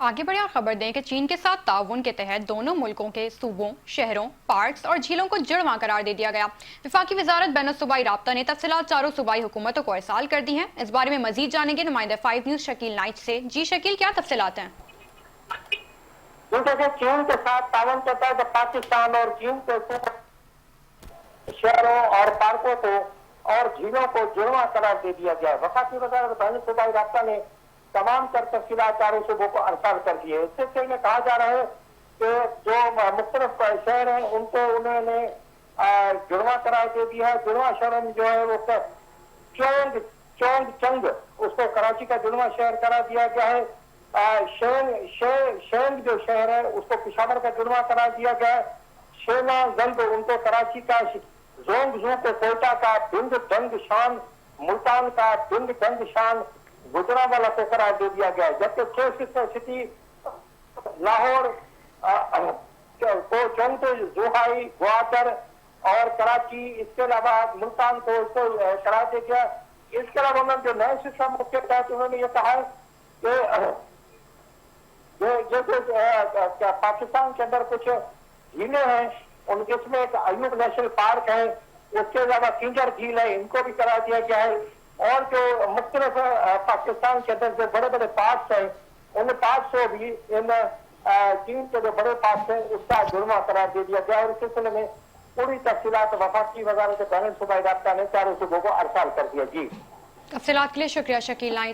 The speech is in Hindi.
आगे बढ़े और खबर दें कि चीन के साथ ताउन के तहत दोनों मुल्कों के सूबों, शहरों, पार्क्स और झीलों को जुड़वां करार दे दिया गया। वफाकी वजारत बैनुल-सूबाई राब्ता ने तफसीलात चारों सूबाई हुकूमतों को इरसाल कर दी हैं। इस बारे में मजीद जानेंगे नुमाइंदा 5 न्यूज शकील नाइट से। जी शकील, क्या तफसीलात हैं? चीन के साथ ताउन के तहत पाकिस्तान और चीन के शहरों और पार्कों को और झीलों को जुड़वां करार दे दिया गया। वफाकी वजारत बैनुल-सूबाई राब्ता ने तमाम तर तफसीलात चारों सूबों को अरसाल कर दिए। इससे पहले कहा जा रहा है कि जो मुख्तलिफ शहर हैं उनको उन्होंने जुड़वा करार दे दिया है। जुड़वा शहरों में जो है वो चोंग चोंग चंग उसको कराची का जुड़वा शहर करार दिया गया है। शेंग जो शहर है उसको पिशावर का जुड़वा करार दिया गया है। शेना जंग उनको कराची का, जोंग जू को कोयटा का, बिंद जंग शान मुल्तान का, बिंद जंग शान गुजरावाला को करार दे दिया गया है। जबकि 6 सिटी लाहौर को चौंतो जोहाई ग्वादर और कराची, इसके अलावा मुल्तान को उसको करार दे दिया। इसके अलावा उन्होंने जो नए शिक्षा मुख्य तहत उन्होंने ये कहा है कि जैसे पाकिस्तान के अंदर कुछ झीलें हैं उनके, इसमें एक अयूब नेशनल पार्क है, उसके अलावा किंजर झील है, इनको भी करार दिया गया है। और जो मुख्तलिफ पाकिस्तान के अंदर जो बड़े बड़े पार्क हैं उन पार्क को भी इन चीन के जो बड़े पार्क हैं उसका जुर्मा करार दे दिया गया। और इस सिलसिले में पूरी तफसीलात वफाकी वजारत बैनुल-सूबाई राब्ता ने चारों सूबों को अरसाल कर दिया। जी, तफसीलात के लिए शुक्रिया शकील नाइट।